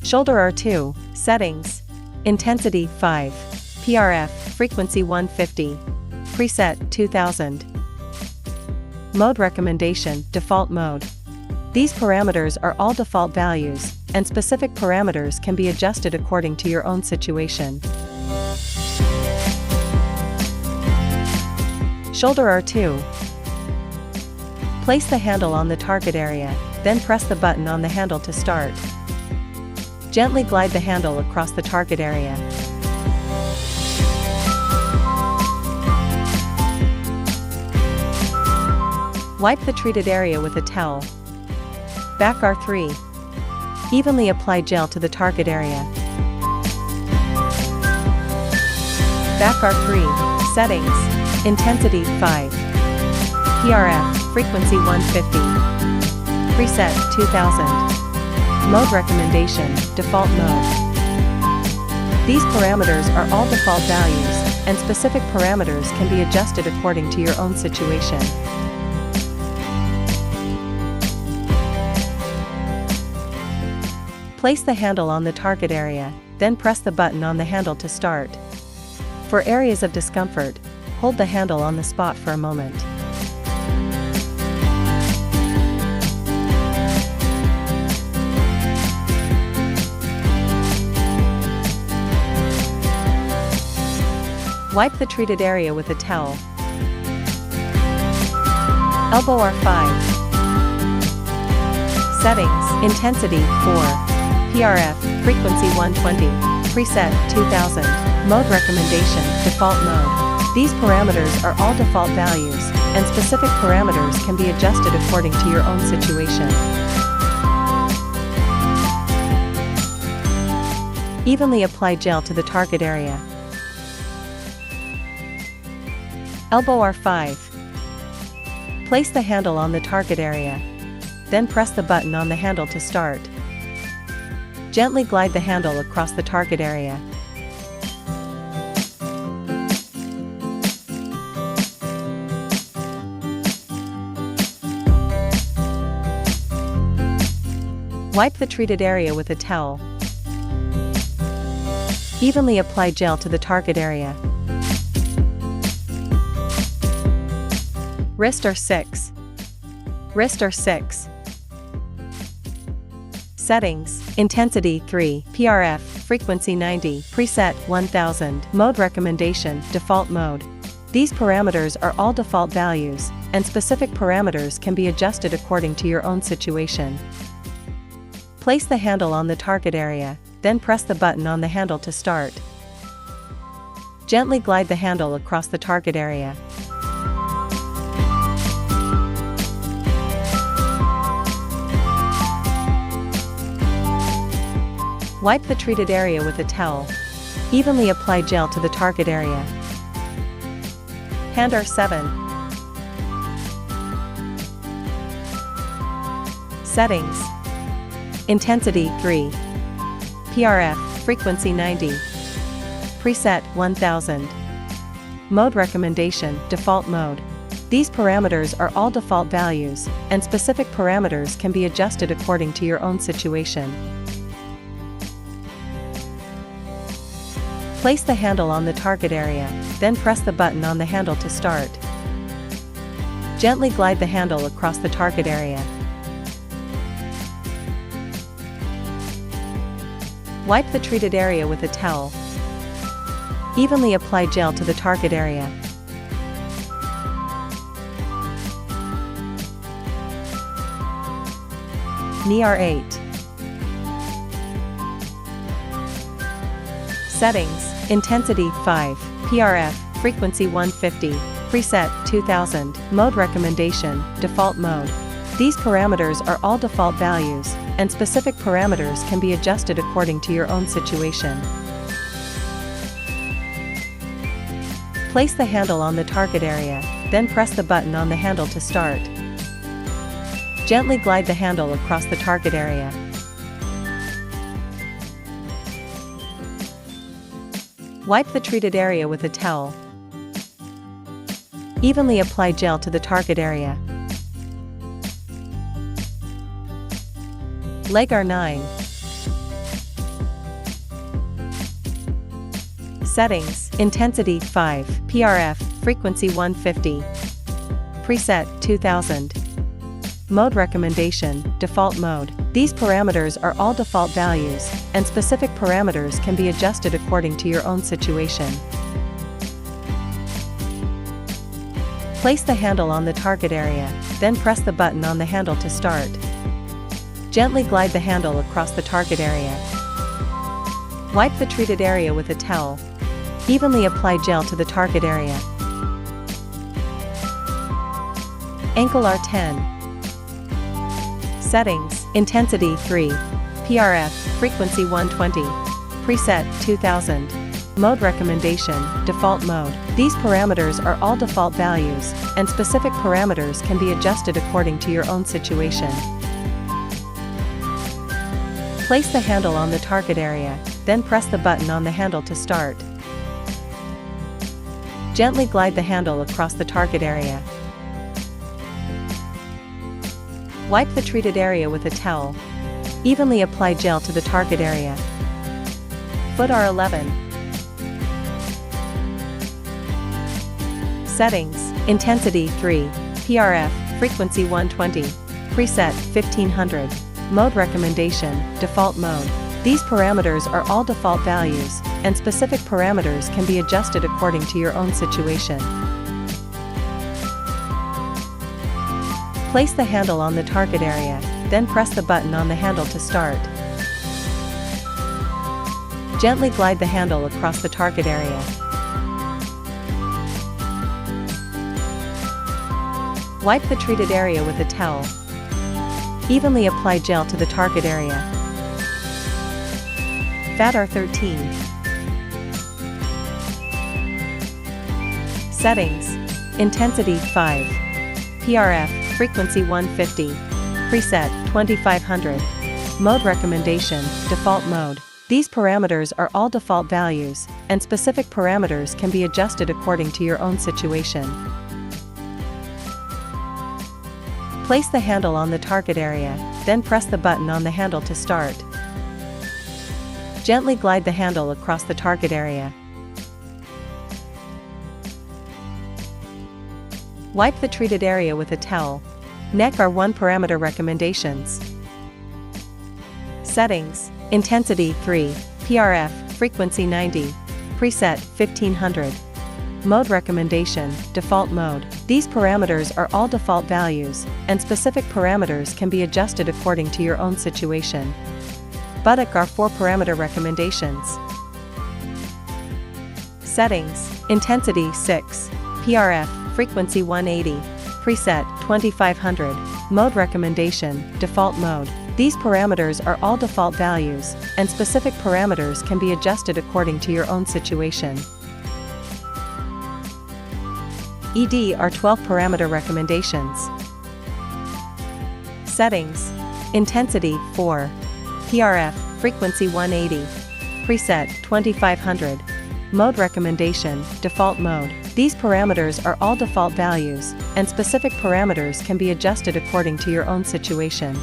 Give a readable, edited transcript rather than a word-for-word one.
Shoulder R2, settings. Intensity 5. PRF, frequency 150. Preset 2000. Mode recommendation, default mode. These parameters are all default values, and specific parameters can be adjusted according to your own situation. Shoulder R2. Place the handle on the target area, then press the button on the handle to start. Gently glide the handle across the target area. Wipe the treated area with a towel. Back R3. Evenly apply gel to the target area. Back R3, settings. Intensity 5. PRF, frequency 150. Preset 2000. Mode recommendation, default mode. These parameters are all default values, and specific parameters can be adjusted according to your own situation. Place the handle on the target area, then press the button on the handle to start. For areas of discomfort, hold the handle on the spot for a moment. Wipe the treated area with a towel. Elbow R5. Settings, intensity 4. PRF, frequency 120. Preset 2000. Mode recommendation, default mode. These parameters are all default values, and specific parameters can be adjusted according to your own situation. Evenly apply gel to the target area. Elbow R5. Place the handle on the target area. Then press the button on the handle to start. Gently glide the handle across the target area. Wipe the treated area with a towel. Evenly apply gel to the target area. Wrist R6. Wrist R6. Settings, intensity 3, PRF, frequency 90, preset 1000, mode recommendation, default mode. These parameters are all default values, and specific parameters can be adjusted according to your own situation. Place the handle on the target area, then press the button on the handle to start. Gently glide the handle across the target area. Wipe the treated area with a towel. Evenly apply gel to the target area. Hand R7. Settings. Intensity 3. PRF, frequency 90. Preset 1000. Mode recommendation, default mode. These parameters are all default values, and specific parameters can be adjusted according to your own situation. Place the handle on the target area, then press the button on the handle to start. Gently glide the handle across the target area. Wipe the treated area with a towel. Evenly apply gel to the target area. Knee R8. Settings, intensity 5, PRF, frequency 150, preset 2000, mode recommendation, default mode. These parameters are all default values, and specific parameters can be adjusted according to your own situation. Place the handle on the target area, then press the button on the handle to start. Gently glide the handle across the target area. Wipe the treated area with a towel. Evenly apply gel to the target area. Leg R9. Settings, Intensity 5, PRF, Frequency 150. Preset 2000. Mode Recommendation, Default Mode. These parameters are all default values, and specific parameters can be adjusted according to your own situation. Place the handle on the target area, then press the button on the handle to start. Gently glide the handle across the target area. Wipe the treated area with a towel. Evenly apply gel to the target area. Ankle R10. Settings, Intensity 3, PRF, Frequency 120. Preset 2000. Mode Recommendation, Default Mode. These parameters are all default values, and specific parameters can be adjusted according to your own situation. Place the handle on the target area, then press the button on the handle to start. Gently glide the handle across the target area. Wipe the treated area with a towel. Evenly apply gel to the target area. Foot R11. Settings, Intensity 3, PRF, Frequency 120. Preset 1500. Mode Recommendation, Default Mode. These parameters are all default values, and specific parameters can be adjusted according to your own situation. Place the handle on the target area, then press the button on the handle to start. Gently glide the handle across the target area. Wipe the treated area with a towel. Evenly apply gel to the target area. Fat R13. Settings, Intensity 5, PRF, Frequency 150. Preset 2500. Mode Recommendation, Default Mode. These parameters are all default values, and specific parameters can be adjusted according to your own situation. Place the handle on the target area, then press the button on the handle to start. Gently glide the handle across the target area. Wipe the treated area with a towel. Neck R1 Parameter Recommendations. Settings, Intensity 3, PRF, Frequency 90. Preset 1500. Mode Recommendation, Default Mode. These parameters are all default values, and specific parameters can be adjusted according to your own situation. Buttock R4 Parameter Recommendations. Settings, Intensity 6, PRF, Frequency 180. Preset 2500. Mode Recommendation, Default Mode. These parameters are all default values, and specific parameters can be adjusted according to your own situation. ED R12 Parameter Recommendations. Settings, Intensity 4, PRF, Frequency 180. Preset 2500. Mode Recommendation, Default Mode. These parameters are all default values, and specific parameters can be adjusted according to your own situation.